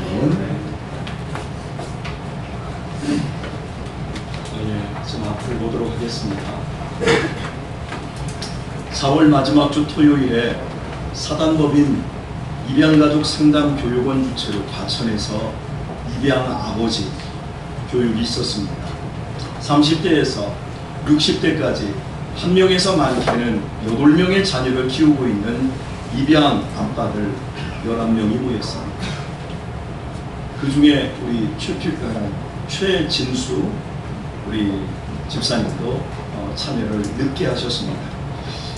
여러분. 좀 앞을 보도록 하겠습니다. 4월 마지막 주 토요일에 사단법인 입양가족 상담교육원 주최로 과천에서 입양 아버지 교육이 있었습니다. 30대에서 60대까지 1명에서 많게는 8명의 자녀를 키우고 있는 입양 아빠들 11명이 모였습니다. 그 중에 우리 최진수 우리 집사님도 참여를 늦게 하셨습니다.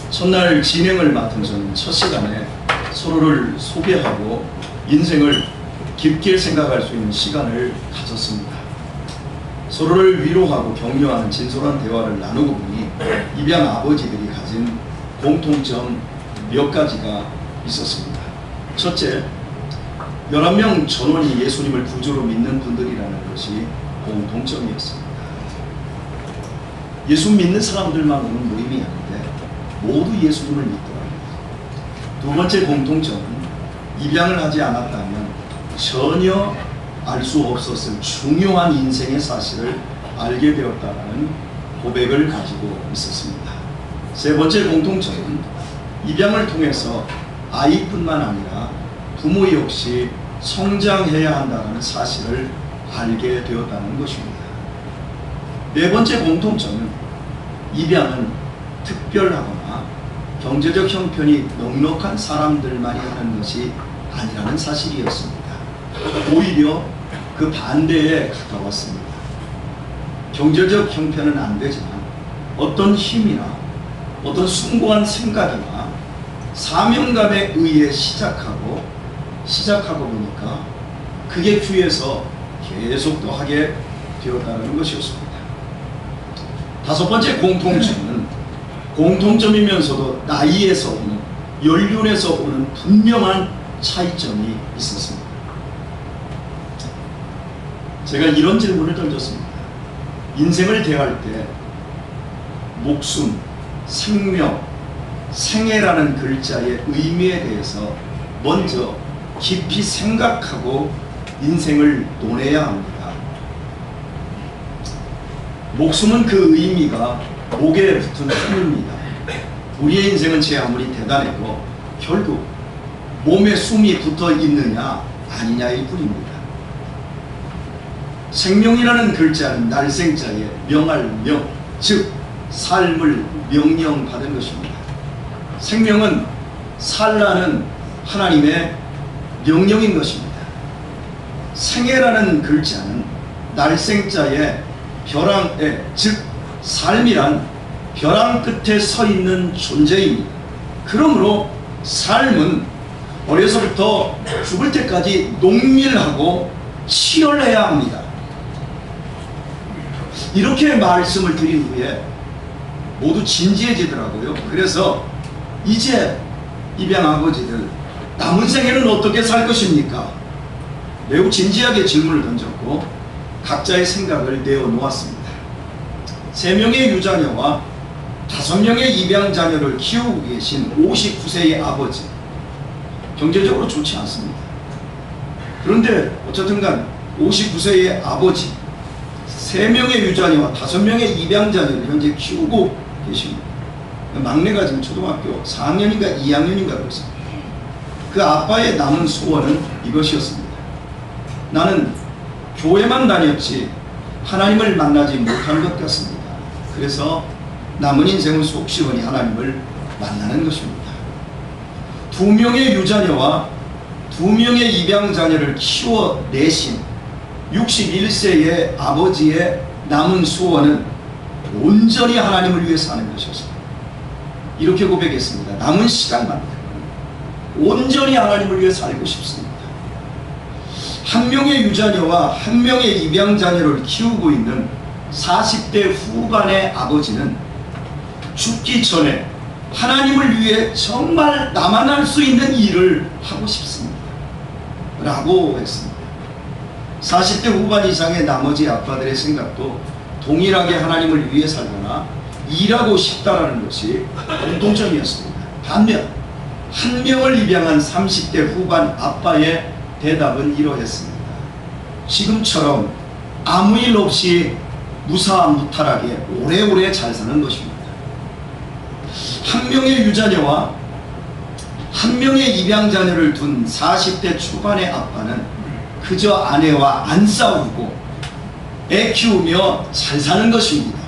첫날 진행을 맡은 저는 첫 시간에 서로를 소개하고 인생을 깊게 생각할 수 있는 시간을 가졌습니다. 서로를 위로하고 격려하는 진솔한 대화를 나누고 보니 입양 아버지들이 가진 공통점 몇 가지가 있었습니다. 첫째, 11명 전원이 예수님을 구주로 믿는 분들이라는 것이 공통점이었습니다. 예수 믿는 사람들만 오는 모임이 아닌데 모두 예수님을 믿더라고요. 두 번째 공통점은 입양을 하지 않았다면 전혀 알 수 없었을 중요한 인생의 사실을 알게 되었다는 고백을 가지고 있었습니다. 세 번째 공통점은 입양을 통해서 아이뿐만 아니라 부모 역시 성장해야 한다는 사실을 알게 되었다는 것입니다. 네 번째 공통점은 입양은 특별하거나 경제적 형편이 넉넉한 사람들만이 하는 것이 아니라는 사실이었습니다. 오히려 그 반대에 가까웠습니다. 경제적 형편은 안 되지만 어떤 힘이나 어떤 숭고한 생각이나 사명감에 의해 시작하고 보니까 그게 귀에서 계속 더 하게 되었다는 것이었습니다. 다섯 번째 공통점은 공통점이면서도 나이에서 오는, 연륜에서 오는 분명한 차이점이 있었습니다. 제가 이런 질문을 던졌습니다. 인생을 대할 때 목숨, 생명, 생애라는 글자의 의미에 대해서 먼저 깊이 생각하고 인생을 논해야 합니다. 목숨은 그 의미가 목에 붙은 숨입니다. 우리의 인생은 제 아무리 대단해도 결국 몸에 숨이 붙어 있느냐 아니냐일 뿐입니다. 생명이라는 글자는 날생자의 명할 명, 즉 삶을 명령받은 것입니다. 생명은 살라는 하나님의 명령인 것입니다. 생애라는 글자는 날생자의 벼랑에, 즉 삶이란 벼랑 끝에 서 있는 존재입니다. 그러므로 삶은 어려서부터 죽을 때까지 농밀하고 치열해야 합니다. 이렇게 말씀을 드린 후에 모두 진지해지더라고요. 그래서 이제 입양 아버지들 남은 생애는 어떻게 살 것입니까? 매우 진지하게 질문을 던졌고 각자의 생각을 내어놓았습니다. 3명의 유자녀와 5명의 입양 자녀를 키우고 계신 59세의 아버지, 경제적으로 좋지 않습니다. 그런데 어쨌든 간 59세의 아버지, 3명의 유자녀와 5명의 입양 자녀를 현재 키우고 계십니다. 막내가 지금 초등학교 4학년인가 2학년인가 그렇습니다. 그 아빠의 남은 소원은 이것이었습니다. 나는 교회만 다녔지 하나님을 만나지 못한 것 같습니다. 그래서 남은 인생은 속 시원히 하나님을 만나는 것입니다. 2명의 유자녀와 2명의 입양 자녀를 키워내신 61세의 아버지의 남은 소원은 온전히 하나님을 위해 사는 것이었습니다. 이렇게 고백했습니다. 남은 시간만 온전히 하나님을 위해 살고 싶습니다. 1명의 유자녀와 1명의 입양 자녀를 키우고 있는 40대 후반의 아버지는 죽기 전에 하나님을 위해 정말 나만 할 수 있는 일을 하고 싶습니다. 라고 했습니다. 40대 후반 이상의 나머지 아빠들의 생각도 동일하게 하나님을 위해 살거나 일하고 싶다라는 것이 공통점이었습니다. 반면 1명을 입양한 30대 후반 아빠의 대답은 이러했습니다. 지금처럼 아무 일 없이 무사무탈하게 오래오래 잘 사는 것입니다. 한 명의 유자녀와 한 명의 입양자녀를 둔 40대 초반의 아빠는 그저 아내와 안 싸우고 애 키우며 잘 사는 것입니다.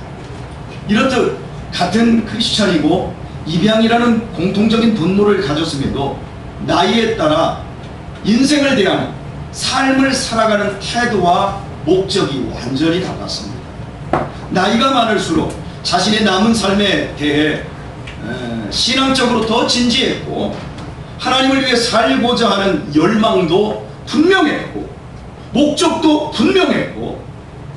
이렇듯 같은 크리스찬이고 입양이라는 공통적인 분모를 가졌음에도 나이에 따라 인생을 대하는 삶을 살아가는 태도와 목적이 완전히 달랐습니다. 나이가 많을수록 자신의 남은 삶에 대해 신앙적으로 더 진지했고 하나님을 위해 살고자 하는 열망도 분명했고 목적도 분명했고,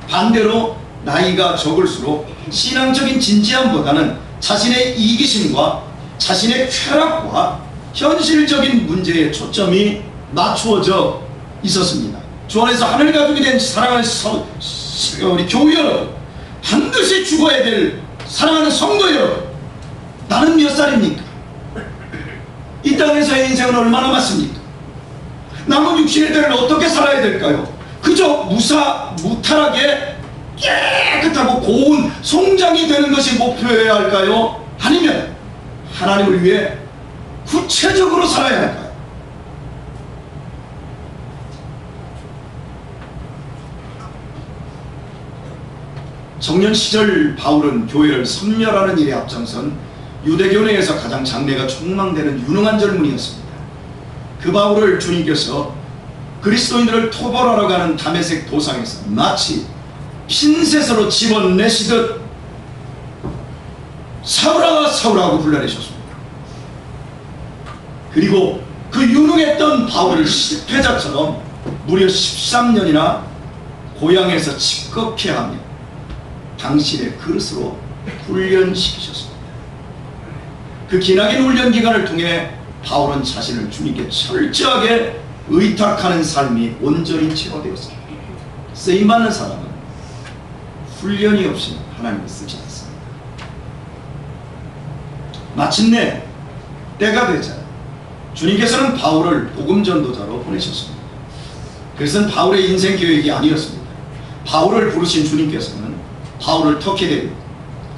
반대로 나이가 적을수록 신앙적인 진지함보다는 자신의 이기심과 자신의 쾌락과 현실적인 문제에 초점이 맞추어져 있었습니다. 주 안에서 하늘 가족이 된 사랑하는 우리 교회 여러분, 반드시 죽어야 될 사랑하는 성도 여러분, 나는 몇 살입니까? 이 땅에서의 인생은 얼마나 많습니까? 남은 육신의 때를 어떻게 살아야 될까요? 그저 무탈하게 깨끗하고 고운 송장이 되는 것이 목표여야 할까요? 아니면 하나님을 위해 구체적으로 살아야 할까요? 청년 시절 바울은 교회를 섬멸하는 일에 앞장선 유대교 내에서 가장 장래가 촉망되는 유능한 젊은이였습니다. 그 바울을 주님께서 그리스도인들을 토벌하러 가는 다메섹 도상에서 마치 핀셋으로 집어내시듯 사울아 사울아하고 불러내셨습니다. 그리고 그 유능했던 바울을 실패자처럼 무려 13년이나 고향에서 집겁케 하며 당신의 그릇으로 훈련시키셨습니다. 그 기나긴 훈련 기간을 통해 바울은 자신을 주님께 철저하게 의탁하는 삶이 온전히 체화되었습니다. 쓰임받는 사람은 훈련이 없이 하나님을 쓰지 않습니다. 마침내 때가 되자 주님께서는 바울을 복음 전도자로 보내셨습니다. 그것은 바울의 인생 계획이 아니었습니다. 바울을 부르신 주님께서는 바울을 터키 대륙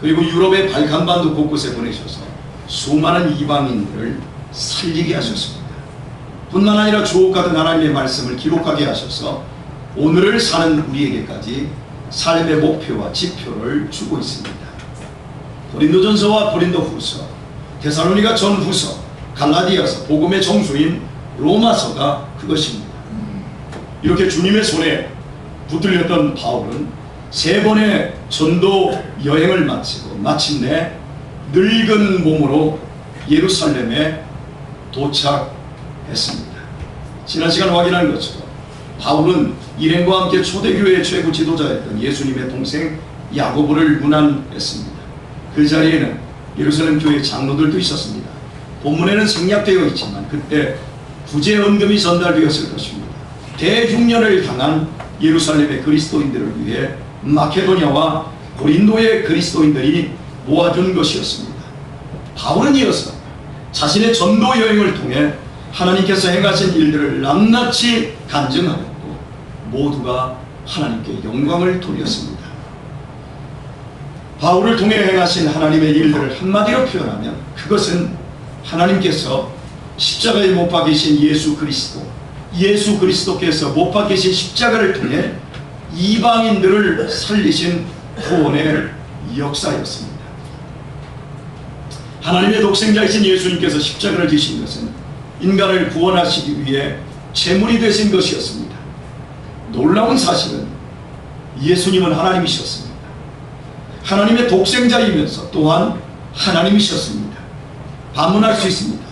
그리고 유럽의 발칸반도 곳곳에 보내셔서 수많은 이방인들을 살리게 하셨습니다. 뿐만 아니라 주옥 같은 하나님의 말씀을 기록하게 하셔서 오늘을 사는 우리에게까지 삶의 목표와 지표를 주고 있습니다. 고린도전서와 고린도후서, 데살로니가 전후서, 갈라디아서, 복음의 정수인 로마서가 그것입니다. 이렇게 주님의 손에 붙들렸던 바울은 3번의 전도 여행을 마치고 마침내 늙은 몸으로 예루살렘에 도착했습니다. 지난 시간 확인한 것처럼 바울은 일행과 함께 초대교회의 최고 지도자였던 예수님의 동생 야고보를 문안했습니다. 그 자리에는 예루살렘 교회 장로들도 있었습니다. 본문에는 생략되어 있지만 그때 구제헌금이 전달되었을 것입니다. 대흉년을 당한 예루살렘의 그리스도인들을 위해 마케도냐와 고린도의 그리스도인들이 모아준 것이었습니다. 바울은 이어서 자신의 전도 여행을 통해 하나님께서 행하신 일들을 낱낱이 간증하였고 모두가 하나님께 영광을 돌렸습니다. 바울을 통해 행하신 하나님의 일들을 한마디로 표현하면 그것은 하나님께서 십자가에 못 박히신 예수 그리스도께서 못 박히신 십자가를 통해 이방인들을 살리신 구원의 역사였습니다. 하나님의 독생자이신 예수님께서 십자가를 지신 것은 인간을 구원하시기 위해 제물이 되신 것이었습니다. 놀라운 사실은 예수님은 하나님이셨습니다. 하나님의 독생자이면서 또한 하나님이셨습니다. 반문할 수 있습니다.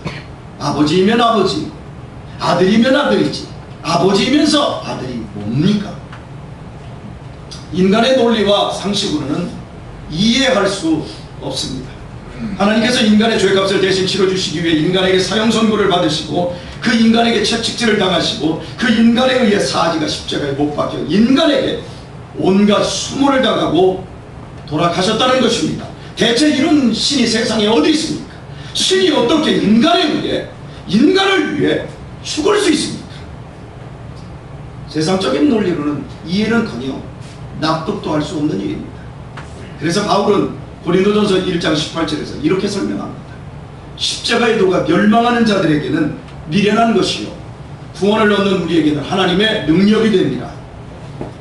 아버지이면 아버지이고 아들이면 아들이지 아버지이면서 아들이 뭡니까? 인간의 논리와 상식으로는 이해할 수 없습니다. 하나님께서 인간의 죄값을 대신 치러주시기 위해 인간에게 사형선고를 받으시고 그 인간에게 채찍질을 당하시고 그 인간에 의해 사지가 십자가에 못 박혀 인간에게 온갖 수모를 당하고 돌아가셨다는 것입니다. 대체 이런 신이 세상에 어디 있습니까? 신이 어떻게 인간에 의해 인간을 위해 죽을 수 있습니까? 세상적인 논리로는 이해는커녕 납득도 할 수 없는 일입니다. 그래서 바울은 고린도전서 1장 18절에서 이렇게 설명합니다. 십자가의 도가 멸망하는 자들에게는 미련한 것이요 구원을 얻는 우리에게는 하나님의 능력이 됩니다.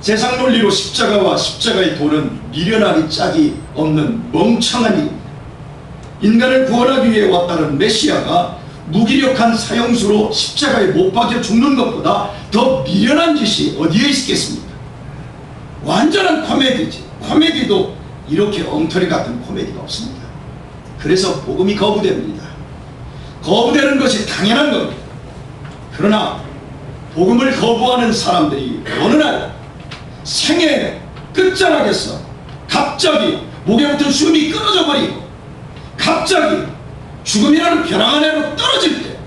세상 논리로 십자가와 십자가의 도는 미련하기 짝이 없는 멍청한 일입니다. 인간을 구원하기 위해 왔다는 메시아가 무기력한 사형수로 십자가에 못 박혀 죽는 것보다 더 미련한 짓이 어디에 있겠습니까? 완전한 코미디지. 코미디도 이렇게 엉터리 같은 코미디가 없습니다. 그래서 복음이 거부됩니다. 거부되는 것이 당연한 겁니다. 그러나 복음을 거부하는 사람들이 어느 날 생애 끝자락에서 갑자기 목에 붙은 숨이 끊어져 버리고 갑자기 죽음이라는 벼랑 아래로 떨어질 때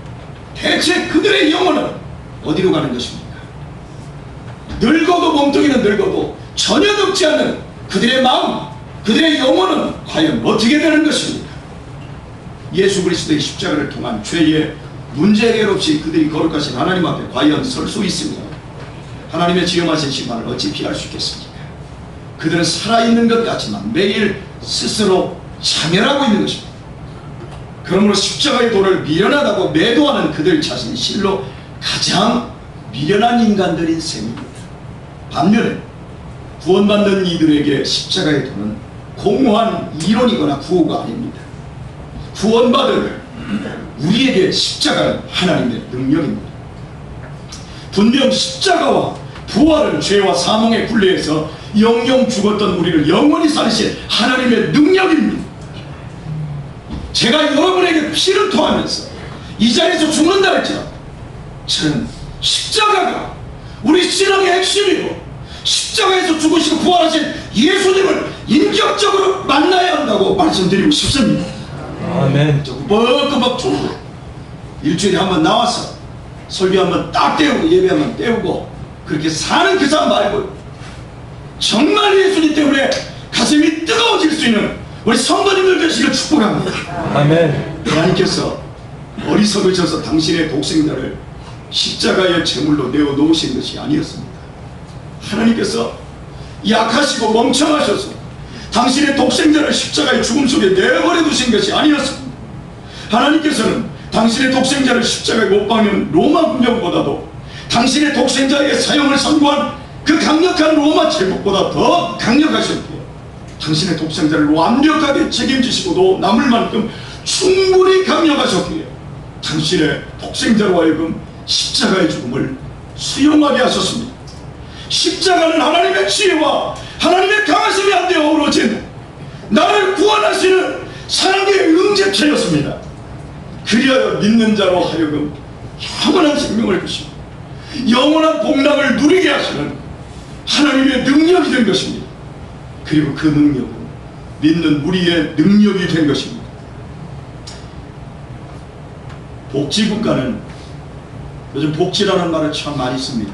대체 그들의 영혼은 어디로 가는 것입니까? 늙어도 몸뚱이는 늙어도 전혀 늙지 않는 그들의 마음, 그들의 영혼은 과연 어떻게 되는 것입니까? 예수 그리스도의 십자가를 통한 죄의 문제 해결 없이 그들이 거룩하신 하나님 앞에 과연 설 수 있으며 하나님의 지엄하신 심판을 어찌 피할 수 있겠습니까? 그들은 살아있는 것 같지만 매일 스스로 참여하고 있는 것입니다. 그러므로 십자가의 도를 미련하다고 매도하는 그들 자신이 실로 가장 미련한 인간들인 셈입니다. 반면에 구원받는 이들에게 십자가의 도는 공허한 이론이거나 구호가 아닙니다. 구원받을 우리에게 십자가는 하나님의 능력입니다. 분명 십자가와 부활은 죄와 사망의 굴레에서 영영 죽었던 우리를 영원히 살리신 하나님의 능력입니다. 제가 여러분에게 피를 토하면서 이 자리에서 죽는다 할지라도 저는 십자가가 우리 신앙의 핵심이고 십자가에서 죽으시고 부활하신 예수님을 인격적으로 만나야 한다고 말씀드리고 싶습니다. 아멘. 꾸벅꾸벅 죽고 일주일에 한번 나와서 설교 한번 딱 때우고 예배 한번 때우고 그렇게 사는 그 사람 말고 정말 예수님 때문에 가슴이 뜨거워질 수 있는 우리 성도님들 되시길 축복합니다. 아멘. 하나님께서 어리석으셔서 당신의 독생자를 십자가의 제물로 내어놓으신 것이 아니었습니다. 하나님께서 약하시고 멍청하셔서 당신의 독생자를 십자가의 죽음 속에 내버려 두신 것이 아니었습니다. 하나님께서는 당신의 독생자를 십자가에 못 박는 로마 군병보다도 당신의 독생자의 사형을 선고한 그 강력한 로마 제국보다 더 강력하셨기에 당신의 독생자를 완벽하게 책임지시고도 남을 만큼 충분히 강력하셨기에 당신의 독생자로 하여금 십자가의 죽음을 수용하게 하셨습니다. 십자가는 하나님의 지혜와 하나님의 강하심이 한데 어우러진 나를 구원하시는 사랑의 응제체였습니다. 그리하여 믿는 자로 하여금 영원한 생명을 주시고 영원한 복락을 누리게 하시는 하나님의 능력이 된 것입니다. 그리고 그 능력은 믿는 우리의 능력이 된 것입니다. 복지국가는 요즘 복지라는 말을 참 많이 씁니다.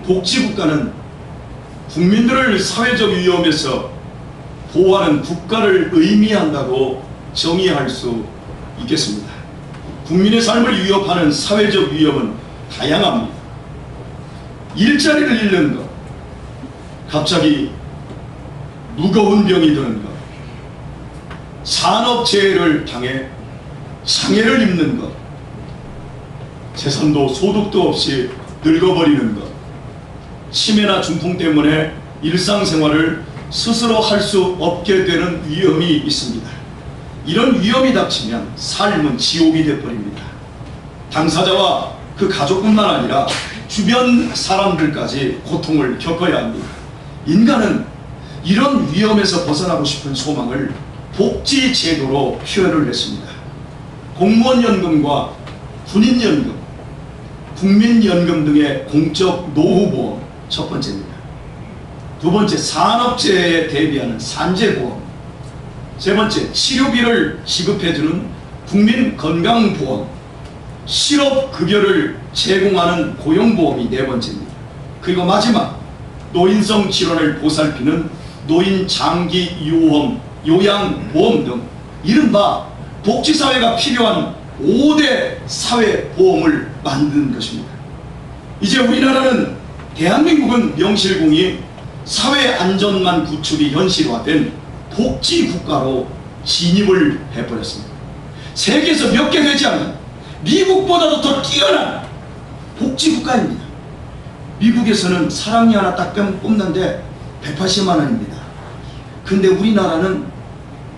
복지국가는 국민들을 사회적 위험에서 보호하는 국가를 의미한다고 정의할 수 있겠습니다. 국민의 삶을 위협하는 사회적 위협은 다양합니다. 일자리를 잃는 것, 갑자기 무거운 병이 드는 것, 산업재해를 당해 장애를 입는 것, 재산도 소득도 없이 늙어버리는 것, 치매나 중풍 때문에 일상생활을 스스로 할 수 없게 되는 위험이 있습니다. 이런 위험이 닥치면 삶은 지옥이 되어버립니다. 당사자와 그 가족뿐만 아니라 주변 사람들까지 고통을 겪어야 합니다. 인간은 이런 위험에서 벗어나고 싶은 소망을 복지제도로 표현을 했습니다. 공무원연금과 군인연금, 국민연금 등의 공적 노후보험 첫 번째입니다. 두 번째, 산업재해에 대비하는 산재보험. 세 번째, 치료비를 지급해주는 국민건강보험. 실업급여를 제공하는 고용보험이 네 번째입니다. 그리고 마지막, 노인성 질환을 보살피는 노인장기 요양보험 등 이른바 복지사회가 필요한 5대 사회보험을 만든 것입니다. 이제 우리나라는, 대한민국은 명실공히 사회 안전망 구축이 현실화된 복지국가로 진입을 해버렸습니다. 세계에서 몇 개 되지 않는, 미국보다도 더 뛰어난 복지국가입니다. 미국에서는 사랑니 하나 딱 뽑는데 180만 원입니다. 근데 우리나라는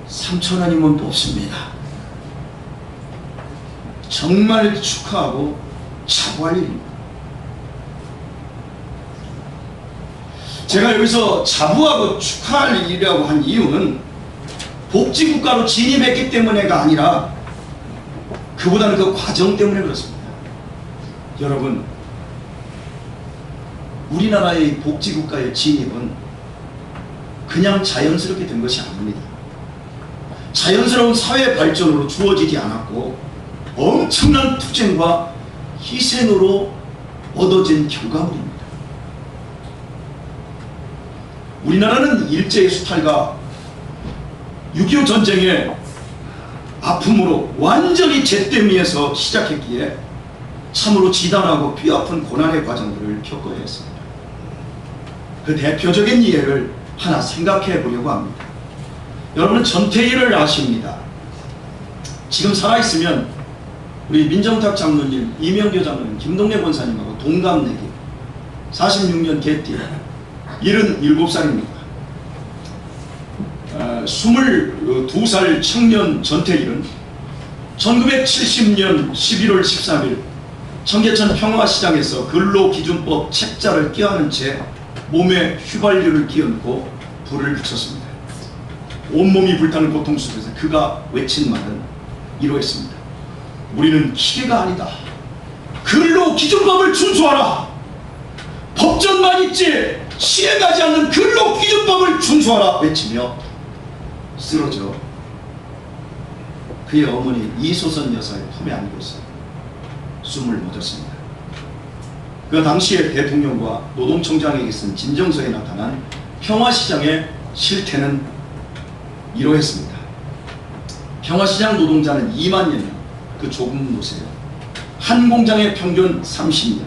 3,000원이면 뽑습니다. 정말 축하하고 자부할 일입니다. 제가 여기서 자부하고 축하할 일이라고 한 이유는 복지국가로 진입했기 때문에가 아니라 그보다는 그 과정 때문에 그렇습니다. 여러분, 우리나라의 복지국가의 진입은 그냥 자연스럽게 된 것이 아닙니다. 자연스러운 사회 발전으로 주어지지 않았고 엄청난 투쟁과 희생으로 얻어진 결과물입니다. 우리나라는 일제의 수탈과 6.25 전쟁의 아픔으로 완전히 잿더미에서 시작했기에 참으로 지단하고 뼈아픈 고난의 과정들을 겪어야 했습니다. 그 대표적인 예를 하나 생각해 보려고 합니다. 여러분은 전태일을 아십니다. 지금 살아있으면 우리 민정탁 장로님, 이명교 장로님, 김동래 권사님하고 동갑내기, 46년 개띠, 77살입니다. 22살 청년 전태일은 1970년 11월 13일 청계천 평화시장에서 근로기준법 책자를 껴안은 채 몸에 휘발유를 끼얹고 불을 붙였습니다. 온몸이 불타는 고통 속에서 그가 외친 말은 이러했습니다. 우리는 기계가 아니다. 근로기준법을 준수하라. 법전만 있지 시행하지 않는 근로기준법을 준수하라 외치며 쓰러져 그의 어머니 이소선 여사의 품에 안고서 숨을 멎었습니다. 그 당시에 대통령과 노동청장에게 쓴 진정서에 나타난 평화시장의 실태는 이러했습니다. 평화시장 노동자는 2만 여 명, 그 좁은 곳에 한 공장의 평균 30년,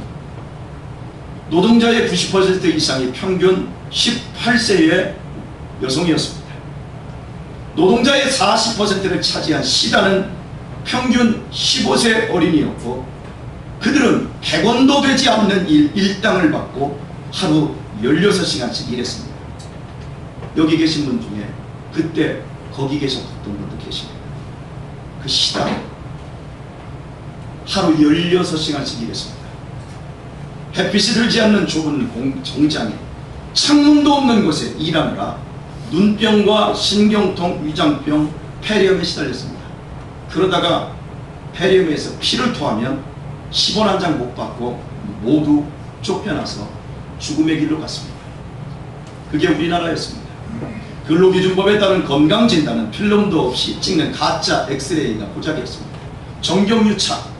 노동자의 90% 이상이 평균 18세의 여성이었습니다. 노동자의 40%를 차지한 시단은 평균 15세 어린이였고 그들은 100원도 되지 않는 일당을 받고 하루 16시간씩 일했습니다. 여기 계신 분 중에 그때 거기 계셨던 분도 계십니다. 그 시단 하루 16시간씩 일했습니다. 햇빛이 들지 않는 좁은 정장에 창문도 없는 곳에 일하느라 눈병과 신경통, 위장병, 폐렴에 시달렸습니다. 그러다가 폐렴에서 피를 토하면 10원 한 장 못 받고 모두 쫓겨나서 죽음의 길로 갔습니다. 그게 우리나라였습니다. 근로기준법에 따른 건강진단은 필름도 없이 찍는 가짜 엑스레이가 고작이었습니다. 정경유착,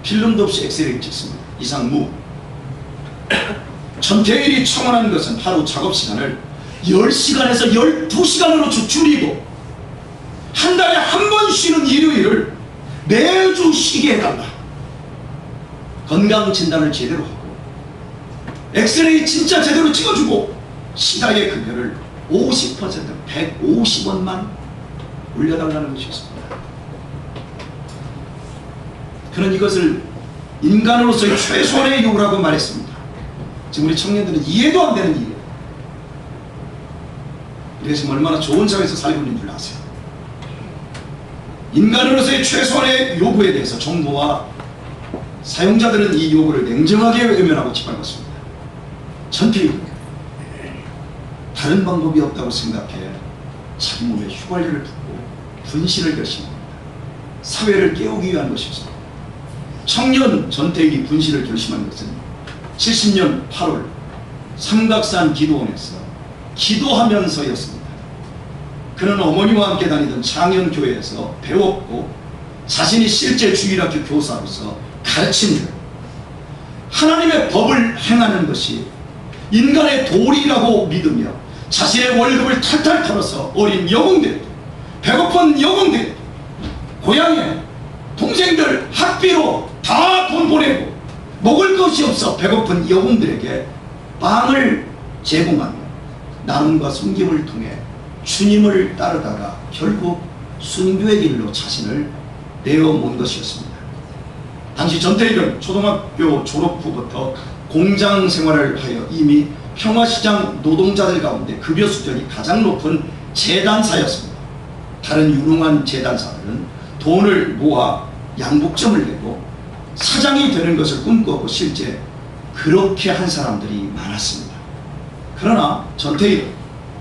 필름도 없이 엑스레이를 찍습니다. 이상무. 전태일이 청원한 것은 하루 작업시간을 10시간에서 12시간으로 줄이고 한 달에 한 번 쉬는 일요일을 매주 쉬게 해달라. 건강진단을 제대로 하고 엑스레이 진짜 제대로 찍어주고 시다의 급여를 50% 150원만 올려달라는 것이었습니다. 그는 이것을 인간으로서의 최소한의 요구라고 말했습니다. 지금 우리 청년들은 이해도 안 되는 일이에요. 우리가 지금 얼마나 좋은 사회에서 살고 있는 줄 아세요? 인간으로서의 최소한의 요구에 대해서 정부와 사용자들은 이 요구를 냉정하게 외면하고 짓밟았습니다. 전태일은 다른 방법이 없다고 생각해 자기 몸에 휘발유를 붓고 분신을 결심합니다. 사회를 깨우기 위한 것이었습니다. 청년 전태일이 분신을 결심한 것은 70년 8월 삼각산 기도원에서 기도하면서였습니다. 그는 어머니와 함께 다니던 창현교회에서 배웠고 자신이 실제 주일학교 교사로서 가르친 대로 하나님의 법을 행하는 것이 인간의 도리라고 믿으며 자신의 월급을 탈탈 털어서 어린 여공들, 배고픈 여공들, 고향에 동생들 학비로 다 돈 보내고 먹을 거 곳이 없어 배고픈 여공들에게 빵을 제공하며 나눔과 섬김을 통해 주님을 따르다가 결국 순교의 길로 자신을 내어몬 것이었습니다. 당시 전태일은 초등학교 졸업 후부터 공장 생활을 하여 이미 평화시장 노동자들 가운데 급여 수준이 가장 높은 재단사였습니다. 다른 유능한 재단사들은 돈을 모아 양복점을 내고 사장이 되는 것을 꿈꾸고 실제 그렇게 한 사람들이 많았습니다. 그러나 전태일은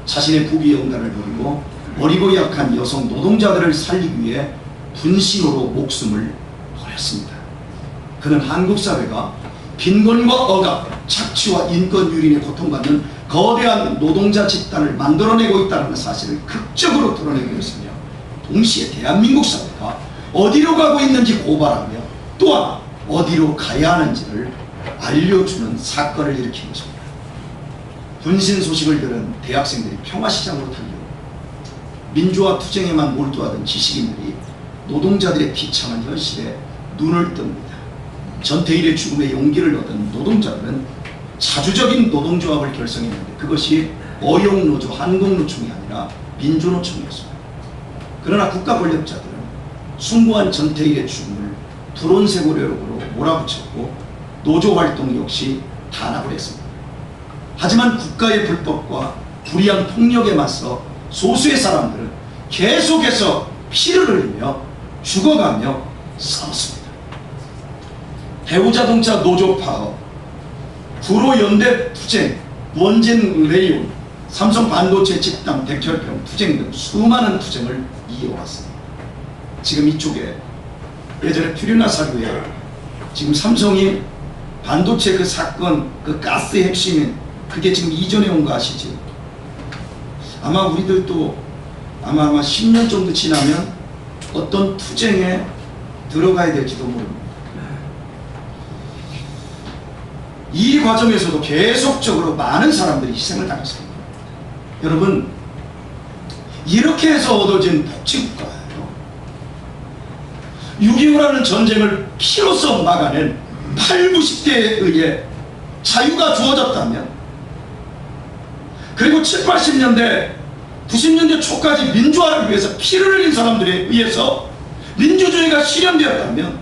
자신의 부귀영화를 노리고 어리고 약한 여성 노동자들을 살리기 위해 분신으로 목숨을 버렸습니다. 그는 한국 사회가 빈곤과 억압, 착취와 인권 유린에 고통받는 거대한 노동자 집단을 만들어내고 있다는 사실을 극적으로 드러내고 있으며 동시에 대한민국 사회가 어디로 가고 있는지 고발하며 또한 어디로 가야 하는지를 알려주는 사건을 일으킨 것입니다. 분신 소식을 들은 대학생들이 평화시장으로 달려 민주화 투쟁에만 몰두하던 지식인들이 노동자들의 비참한 현실에 눈을 뜹니다. 전태일의 죽음에 용기를 얻은 노동자들은 자주적인 노동조합을 결성했는데 그것이 어용노조 한국노총이 아니라 민주노총이었습니다. 그러나 국가 권력자들은 숭고한 전태일의 죽음을 불온세고력으로 몰아붙였고 노조활동 역시 탄압을 했습니다. 하지만 국가의 불법과 불의한 폭력에 맞서 소수의 사람들은 계속해서 피를 흘리며 죽어가며 싸웠습니다. 대우자동차 노조 파업, 구로연대 투쟁, 원진 레이온, 삼성반도체 집단 백혈병 투쟁 등 수많은 투쟁을 이어왔습니다. 지금 이쪽에 예전에 퓨리나 사료에 지금 삼성이 반도체 그 사건, 그 가스의 핵심인 그게 지금 이전에 온 거 아시죠? 아마 우리들도 아마 10년 정도 지나면 어떤 투쟁에 들어가야 될지도 모릅니다. 이 과정에서도 계속적으로 많은 사람들이 희생을 당했습니다. 여러분, 이렇게 해서 얻어진 복지국가예요. 6.25라는 전쟁을 피로써 막아낸 8, 90대에 의해 자유가 주어졌다면, 그리고 7, 80년대, 90년대 초까지 민주화를 위해서 피를 흘린 사람들에 의해서 민주주의가 실현되었다면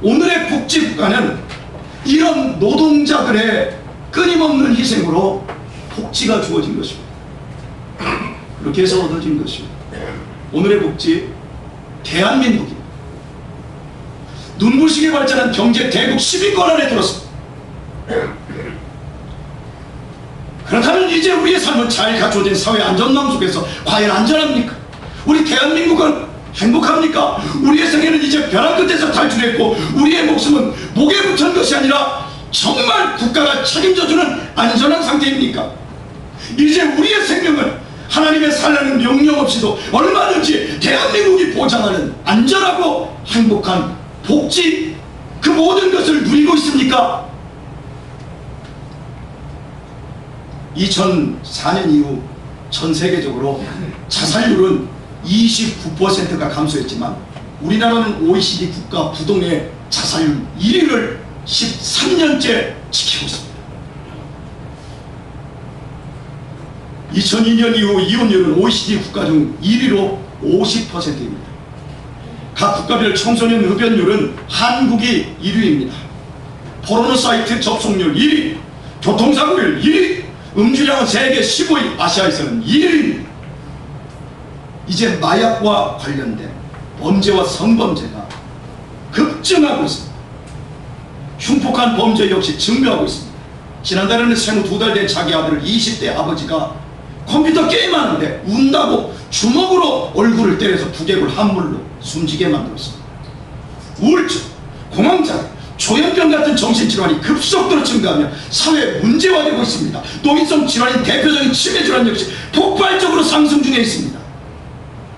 오늘의 복지국가는 이런 노동자들의 끊임없는 희생으로 복지가 주어진 것입니다. 그렇게 해서 얻어진 것입니다. 오늘의 복지, 대한민국입니다. 눈부시게 발전한 경제 대국 10위권 안에 들었습니다. 그렇다면 이제 우리의 삶은 잘 갖춰진 사회 안전망 속에서 과연 안전합니까? 우리 대한민국은 행복합니까? 우리의 생애는 이제 벼랑 끝에서 탈출했고 우리의 목숨은 목에 붙은 것이 아니라 정말 국가가 책임져주는 안전한 상태입니까? 이제 우리의 생명은 하나님의 살라는 명령 없이도 얼마든지 대한민국이 보장하는 안전하고 행복한 복지, 그 모든 것을 누리고 있습니까? 2004년 이후 전 세계적으로 자살률은 29%가 감소했지만 우리나라는 OECD 국가 부동의 자살률 1위를 13년째 지키고 있습니다. 2002년 이후 이혼율은 OECD 국가 중 1위로 50%입니다. 각 국가별 청소년 흡연율은 한국이 1위입니다. 포르노 사이트 접속률 1위, 교통사고율 1위, 음주량은 세계 15위, 아시아에서는 1위입니다. 이제 마약과 관련된 범죄와 성범죄가 급증하고 있습니다. 흉폭한 범죄 역시 증가하고 있습니다. 지난달에는 생후 2달 된 자기 아들을 20대 아버지가 컴퓨터 게임하는데 운다고 주먹으로 얼굴을 때려서 두개골 함물로 숨지게 만들었습니다. 우울증, 공황장애, 조현병 같은 정신질환이 급속도로 증가하며 사회 문제화되고 있습니다. 노인성 질환인 대표적인 치매 질환 역시 폭발적으로 상승 중에 있습니다.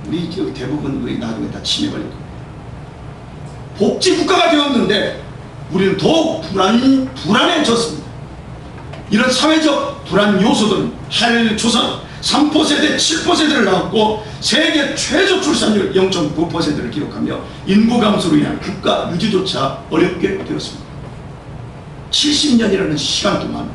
우리 여기 대부분 우리 나중에 다 치매 걸릴 겁니다. 복지국가가 되었는데 우리는 더욱 불안해졌습니다. 이런 사회적 불안 요소들은 할 조선 3%대 7%를 나왔고 세계 최저 출산율 0.9%를 기록하며 인구 감소로 인한 국가 유지조차 어렵게 되었습니다. 70년이라는 시간 동안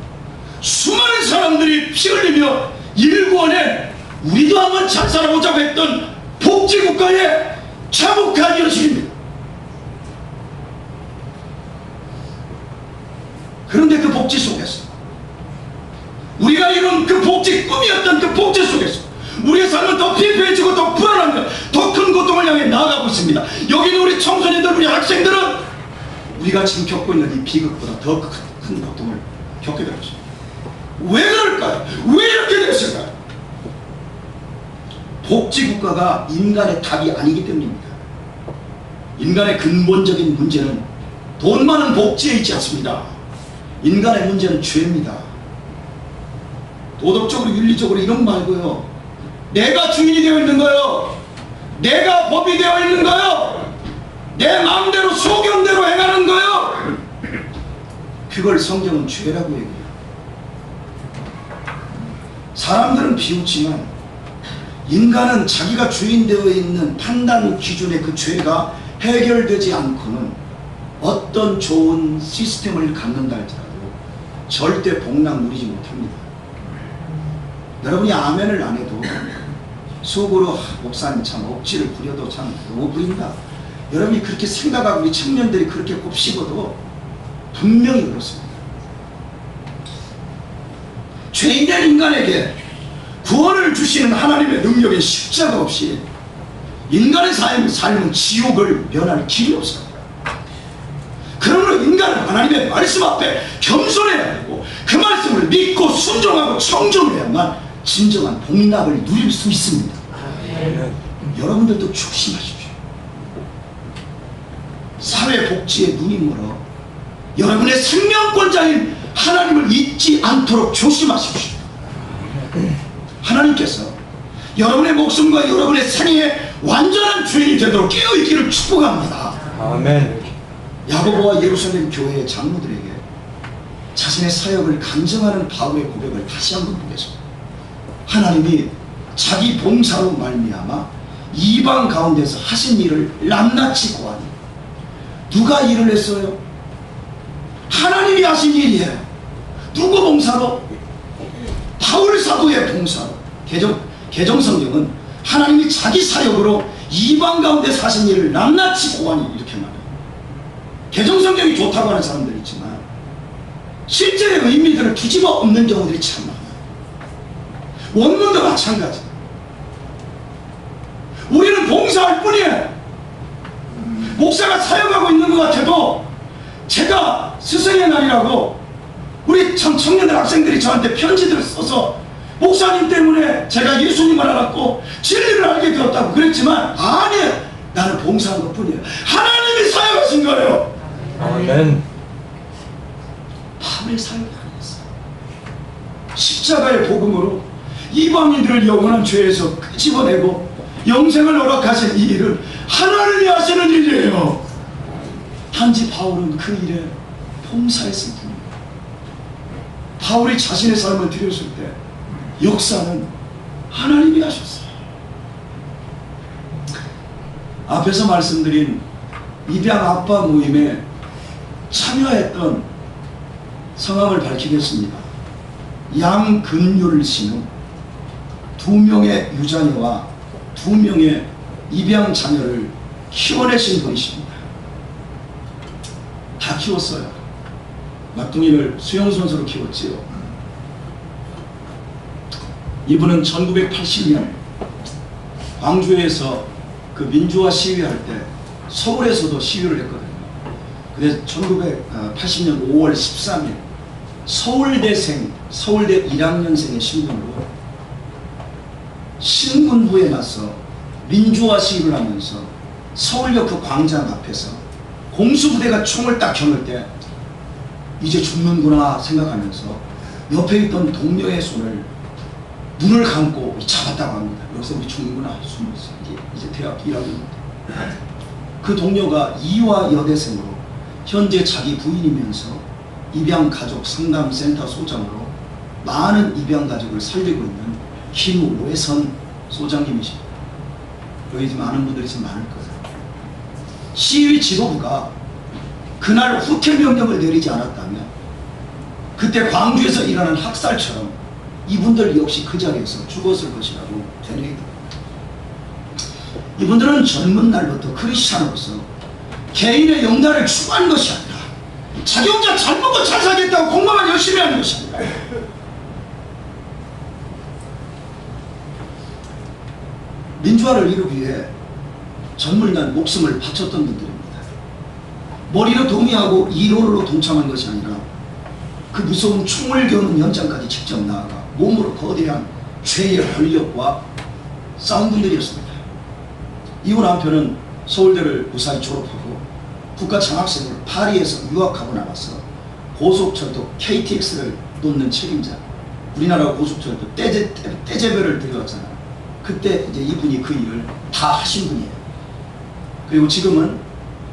수많은 사람들이 피 흘리며 일구어낸 우리도 한번 잘 살아보자고 했던 복지국가의 참혹한 현실입니다. 그런데 그 복지 속에서, 우리가 이룬 그 복지, 꿈이었던 그 복지 속에서 우리의 삶은 더 피폐해지고 더 불안하며 더 큰 고통을 향해 나아가고 있습니다. 여기 있는 우리 청소년들, 우리 학생들은 우리가 지금 겪고 있는 이 비극보다 더 큰 고통을 겪게 되고 있습니다. 왜 그럴까요? 왜 이렇게 됐을까요? 복지국가가 인간의 답이 아니기 때문입니다. 인간의 근본적인 문제는 돈 많은 복지에 있지 않습니다. 인간의 문제는 죄입니다. 도덕적으로 윤리적으로 이런 말고요, 내가 주인이 되어 있는 거요, 내가 법이 되어 있는 거요, 내 마음대로 소견대로 행하는 거요, 그걸 성경은 죄라고 얘기해요. 사람들은 비웃지만 인간은 자기가 주인 되어 있는 판단 기준의 그 죄가 해결되지 않고는 어떤 좋은 시스템을 갖는다 할지라도 절대 복락 누리지 못합니다. 여러분이 아멘을 안 해도 속으로 목사님 참 억지를 부려도 참 너무 부린다, 여러분이 그렇게 생각하고 우리 청년들이 그렇게 곱씹어도 분명히 그렇습니다. 죄인된 인간에게 구원을 주시는 하나님의 능력의 십자가 없이 인간의 삶은 지옥을 면할 길이 없습니다. 그러므로 인간은 하나님의 말씀 앞에 겸손해야 되고 그 말씀을 믿고 순종하고 청정해야만 진정한 복락을 누릴 수 있습니다. 여러분들도 조심하십시오. 사회복지에 눈이 멀어 여러분의 생명권자인 하나님을 잊지 않도록 조심하십시오. 하나님께서 여러분의 목숨과 여러분의 생애에 완전한 주인이 되도록 깨어있기를 축복합니다. 아멘. 야고보와 예루살렘 교회의 장로들에게 자신의 사역을 간증하는 바울의 고백을 다시 한번 보겠습니다. 하나님이 자기 봉사로 말미암아 이방 가운데서 하신 일을 낱낱이 고하니, 누가 일을 했어요? 하나님이 하신 일이에요. 누구 봉사로? 바울 사도의 봉사로. 개정성경은 하나님이 자기 사역으로 이방 가운데 사신 일을 낱낱이 고하니 이렇게 말해요. 개정성경이 좋다고 하는 사람들이 있지만 실제의 의미들을 뒤집어 엎는 경우들이 참 많아요. 원문도 마찬가지. 우리는 봉사할 뿐이에요. 목사가 사역하고 있는 것 같아도 제가 스승의 날이라고 우리 참 청년들, 학생들이 저한테 편지들을 써서 목사님 때문에 제가 예수님을 알았고 진리를 알게 되었다고 그랬지만, 아니에요. 나는 봉사한 것 뿐이에요. 하나님이 사역하신 거예요. 아멘. 바울의 사역이 아니었어요. 십자가의 복음으로 이방인들을 영원한 죄에서 끄집어내고 영생을 허락하신 이 일은 하나님이 하시는 일이에요. 단지 바울은 그 일에 봉사했을 뿐입니다. 바울이 자신의 삶을 드렸을 때 역사는 하나님이 하셨어요. 앞에서 말씀드린 입양 아빠 모임에 참여했던 성함을 밝히겠습니다. 양근율 씨는 2명의 유자녀와 2명의 입양 자녀를 키워내신 분이십니다. 다 키웠어요. 막둥이를 수영선수로 키웠지요. 이분은 1980년 광주에서 그 민주화 시위할 때 서울에서도 시위를 했거든요. 그래서 1980년 5월 13일 서울대 1학년생의 신분으로 신군부에 나서 민주화 시위를 하면서 서울역 그 광장 앞에서 공수부대가 총을 딱 겨눌 때 이제 죽는구나 생각하면서 옆에 있던 동료의 손을 눈을 감고 잡았다고 합니다. 여기서 우리 죽는구나, 숨었어. 이제 대학 1학년. 그 동료가 이화 여대생으로 현재 자기 부인이면서 입양가족 상담센터 소장으로 많은 입양가족을 살리고 있는 김오해선 소장님이십니다. 여기 좀 아는 분들이 좀 많을 거예요. 시위 지도부가 그날 후퇴 명령을 내리지 않았다면 그때 광주에서 일어난 학살처럼 이분들 역시 그 자리에서 죽었을 것이라고 되뇌이다. 이분들은 젊은 날부터 크리스찬으로서 개인의 영달을 추구하는 것이 아니라 자기 혼자 잘 먹고 잘 살겠다고 공부만 열심히 하는 것이 아니라 민주화를 이루기 위해 젊은 날 목숨을 바쳤던 분들입니다. 머리로 동의하고 이론으로 동참한 것이 아니라 그 무서운 총을 겨누는 현장까지 직접 나아가 몸으로 거대한 죄의 권력과 싸운 분들이었습니다. 이후 남편은 서울대를 무사히 졸업하고 국가장학생으로 파리에서 유학하고 나와서 고속철도 KTX를 놓는 책임자, 우리나라 고속철도 떼제별을 들여왔잖아요. 그때 이제 이분이 그 일을 다 하신 분이에요. 그리고 지금은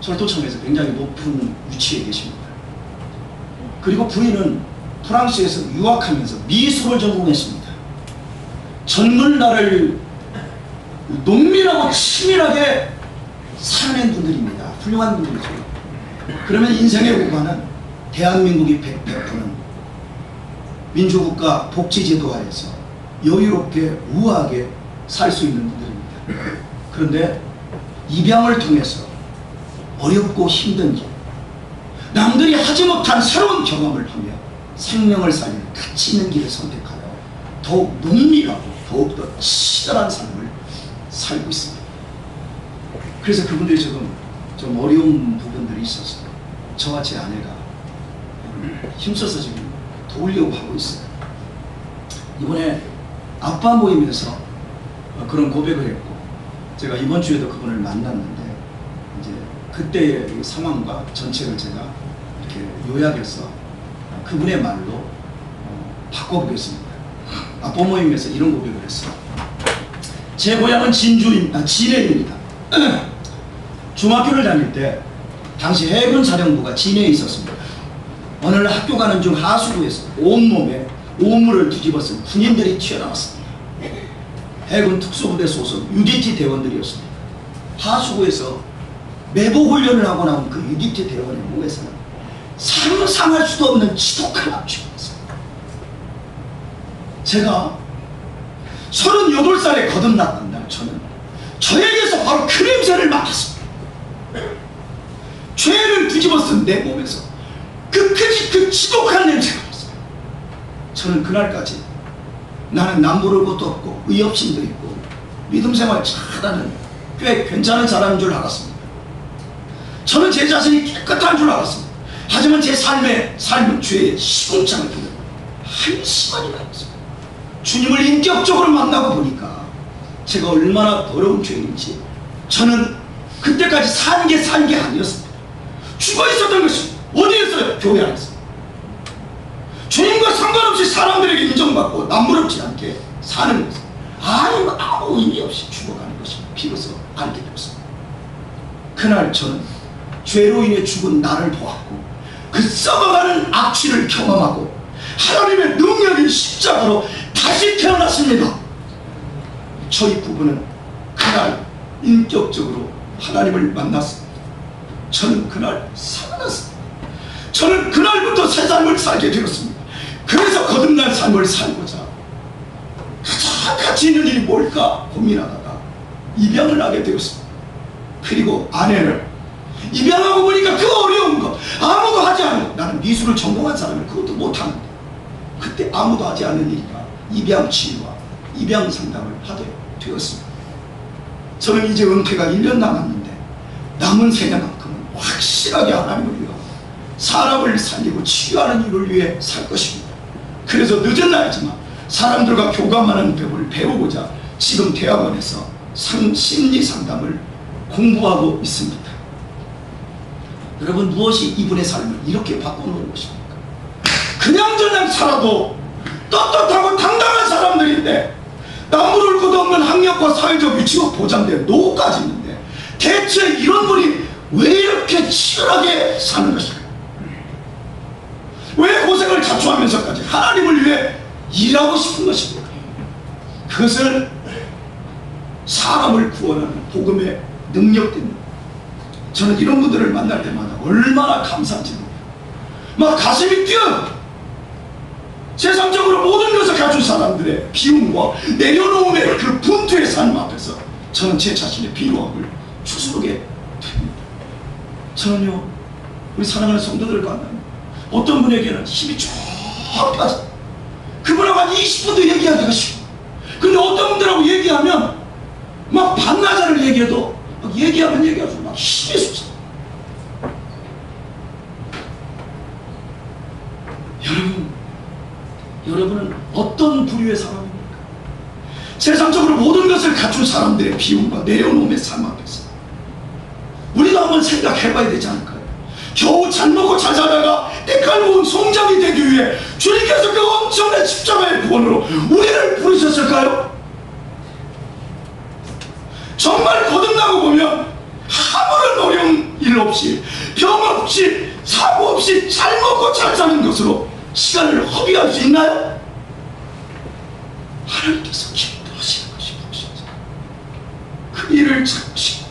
철도청에서 굉장히 높은 위치에 계십니다. 그리고 부인은 프랑스에서 유학하면서 미술을 전공했습니다. 젊은 날을 농민하고 치밀하게 살아낸 분들입니다. 훌륭한 분들이죠. 그러면 인생의 후반은 대한민국이 100%는 민주국가 복지제도하에서 여유롭게 우아하게 살 수 있는 분들입니다. 그런데 입양을 통해서 어렵고 힘든 길, 남들이 하지 못한 새로운 경험을 하며 생명을 살리는 가치 있는 길을 선택하여 더욱 농밀하고 더욱더 치열한 삶을 살고 있습니다. 그래서 그분들이 지금 좀 어려운 부분들이 있어서 저와 제 아내가 힘써서 지금 도우려고 하고 있어요. 이번에 아빠 모임에서 그런 고백을 했고, 제가 이번 주에도 그분을 만났는데 이제 그때의 상황과 전체를 제가 이렇게 요약해서 그분의 말로 바꿔보겠습니다. 아빠 모임에서 이런 고백을 했어요. 제 고향은 진해입니다. 중학교를 다닐 때 당시 해군 사령부가 진해에 있었습니다. 어느 날 학교 가는 중 하수구에서 온몸에 오물을 뒤집어 쓴 군인들이 튀어나왔습니다. 해군 특수부대 소속 UDT 대원들이었습니다. 하수구에서 매복 훈련을 하고 나온 그 UDT 대원의 몸에서는 상상할 수도 없는 지독한 압축이 있었습니다. 제가 38살에 거듭났던 날 저는 저에게서 바로 그 냄새를 맡았습니다. 죄를 뒤집어 쓴 내 몸에서 그 지독한 냄새가 났어요. 저는 그날까지 나는 남부를 것도 없고 의협심도 있고 믿음생활 잘하는 꽤 괜찮은 사람인 줄 알았습니다. 저는 제 자신이 깨끗한 줄 알았습니다. 하지만 제 삶은 죄의 시궁창을 두는 한심한 일이었습니다. 주님을 인격적으로 만나고 보니까 제가 얼마나 더러운 죄인지 저는 그때까지 산 게 아니었습니다. 죽어 있었던 것입니다. 어디에서요? 교회 안에서. 죄인과 상관없이 사람들에게 인정받고 남부럽지 않게 사는 것은 아무 의미 없이 죽어가는 것입니다. 비로소 알게 되었습니다. 그날 저는 죄로 인해 죽은 나를 보았고 그 썩어가는 악취를 경험하고 하나님의 능력인 십자가로 다시 태어났습니다. 저희 부부는 그날 인격적으로 하나님을 만났습니다. 저는 그날 살아났습니다. 저는 그날부터 새 삶을 살게 되었습니다. 그래서 거듭난 삶을 살고자 가장 가치 있는 일이 뭘까 고민하다가 입양을 하게 되었습니다. 그리고 아내를 입양하고 보니까 그 어려운 것 아무도 하지 않은 것, 나는 미술을 전공한 사람을 그것도 못하는데 그때 아무도 하지 않는 일이라 입양 치유와 입양 상담을 하게 되었습니다. 저는 이제 은퇴가 1년 남았는데 남은 생애만큼은 확실하게 하나님을 위하여 사람을 살리고 치유하는 일을 위해 살 것입니다. 그래서 늦은 나이지만 사람들과 교감하는 법을 배우고자 지금 대학원에서 심리 상담을 공부하고 있습니다. 여러분, 무엇이 이분의 삶을 이렇게 바꿔놓은 것입니까? 그냥 살아도 떳떳하고 당당한 사람들인데 남부를 것도 없는 학력과 사회적 위치가 보장된 노후까지 있는데 대체 이런 분이 왜 이렇게 치열하게 사는 것일까? 왜 고생을 자초하면서까지 하나님을 위해 일하고 싶은 것입니까? 그것은 사람을 구원하는 복음의 능력입니다. 저는 이런 분들을 만날 때마다 얼마나 감사한지 모릅니다. 막 가슴이 뛰어요. 세상적으로 모든 것을 가진 사람들의 비움과 내려놓음의 그 분투의 삶 앞에서 저는 제 자신의 비루함을 추스르게 됩니다. 저는요, 우리 사랑하는 성도들을 만나면 어떤 분에게는 힘이 쭉 빠져. 그분하고 한 20분도 얘기하기가 싫어. 근데 어떤 분들하고 얘기하면 막 반나절을 얘기해도 막 얘기하면 얘기할수록 막 힘이 솟아. 여러분은 어떤 부류의 사람입니까? 세상적으로 모든 것을 갖춘 사람들의 비움과 내려놓음의 삶 앞에서 우리도 한번 생각해봐야 되지 않을까요? 겨우 잘 먹고 잘 살다가 때깔 모은 송장이 되기 위해 주님께서 그 엄청난 십자가의 구원으로 우리를 부르셨을까요? 정말 거듭나고 보면 아무런 어려운 일 없이 병 없이 사고 없이 잘 먹고 잘 사는 것으로 시간을 허비할 수 있나요? 하나님께서 기뻐하시는 것이 무엇인지 그 일을 찾으시고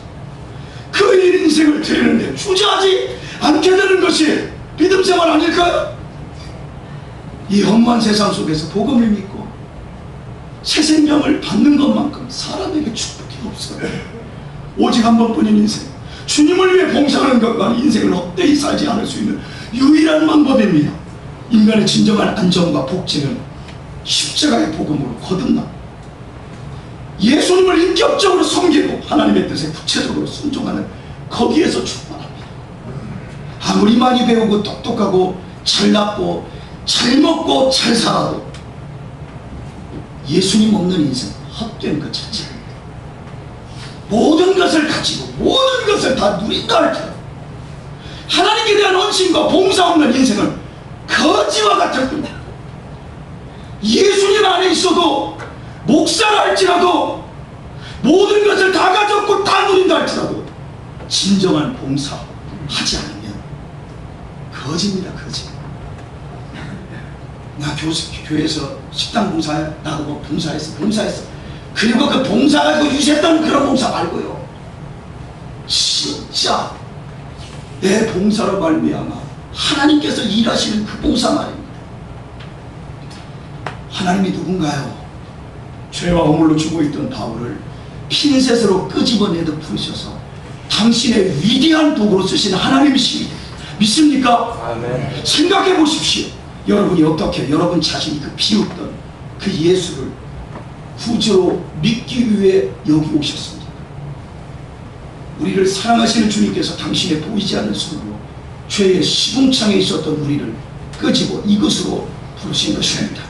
그 일 인생을 드리는데 주저하지 않게 되는 것이 믿음 생활 아닐까요? 이 험한 세상 속에서 복음을 믿고 새 생명을 받는 것만큼 사람에게 축복이 없어요. 오직 한 번뿐인 인생, 주님을 위해 봉사하는 것만 인생을 헛되이 살지 않을 수 있는 유일한 방법입니다. 인간의 진정한 안정과 복지는 십자가의 복음으로 거듭나 예수님을 인격적으로 섬기고 하나님의 뜻에 구체적으로 순종하는 거기에서 출발합니다. 아무리 많이 배우고 똑똑하고 잘났고 잘 먹고 잘 살아도 예수님 없는 인생 헛된 것 자체입니다. 모든 것을 가지고 모든 것을 다 누린다 할지라도 하나님께 대한 헌신과 봉사 없는 인생은 거지와 같을 뿐이다. 예수님 안에 있어도 목사라 할지라도 모든 것을 다 가졌고 다 누린다 할지라도 진정한 봉사 하지 않으면 거지입니다. 거지. 나 교회에서 식당 봉사해. 나도 뭐 봉사했어. 그리고 그 봉사 가지고 유세했던 그런 봉사 말고요. 진짜 내 봉사로 말미암아 하나님께서 일하시는 그 봉사 말입니다. 하나님이 누군가요? 죄와 허물로 죽어있던 바울을 핀셋으로 끄집어내듯 부르셔서 당신의 위대한 도구로 쓰신 하나님이십니다. 믿습니까? 아멘. 생각해 보십시오. 여러분이 어떻게 여러분 자신이 그 비웃던 그 예수를 구주로 믿기 위해 여기 오셨습니다. 우리를 사랑하시는 주님께서 당신의 보이지 않는 손으로 죄의 시궁창에 있었던 우리를 끄집어 이것으로 부르신 것입니다.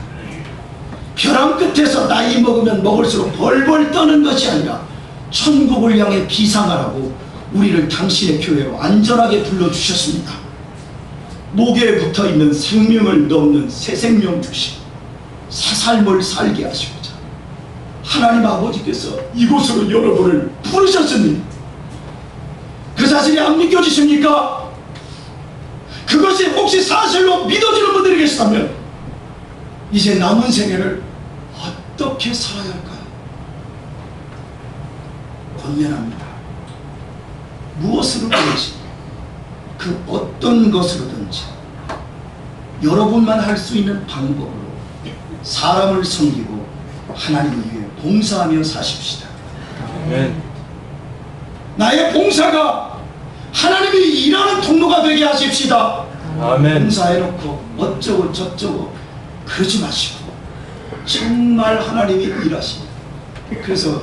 벼랑 끝에서 나이 먹으면 먹을수록 벌벌 떠는 것이 아니라 천국을 향해 비상하라고 우리를 당신의 교회로 안전하게 불러주셨습니다. 목에 붙어있는 생명을 넘는 새 생명 주시고 새 삶을 살게 하시고자 하나님 아버지께서 이곳으로 여러분을 부르셨습니다. 그 사실이 안 믿겨지십니까? 그것이 혹시 사실로 믿어지는 분들이 계시다면 이제 남은 생애를 어떻게 살아야 할까요? 권면합니다. 무엇으로든지 그 어떤 것으로든지 여러분만 할 수 있는 방법으로 사람을 섬기고 하나님을 위해 봉사하며 사십시다. 아멘. 나의 봉사가 하나님이 일하는 통로가 되게 하십시다. 아멘. 봉사해놓고 어쩌고 저쩌고 그러지 마시고 정말 하나님이 일하십니다. 그래서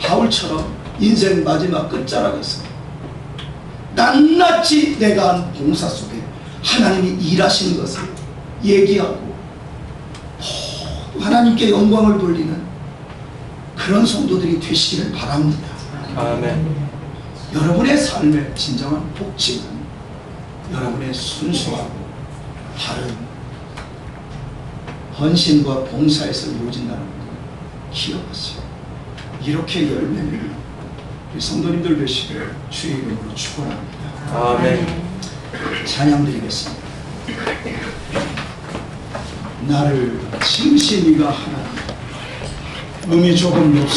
바울처럼 인생 마지막 끝자락에서 낱낱이 내가 한 봉사 속에 하나님이 일하시는 것을 얘기하고 하나님께 영광을 돌리는 그런 성도들이 되시기를 바랍니다. 아멘. 여러분의 삶의 진정한 복지는 여러분의 순수하고 바른 헌신과 봉사에서 이루어진다는 것을 기억하세요. 이렇게 열매를 우리 성도님들 되시길 주의 이름으로 축원합니다. 아멘. 찬양 드리겠습니다. 나를 지으신 이가 하나님, 음이 조금 높습니다.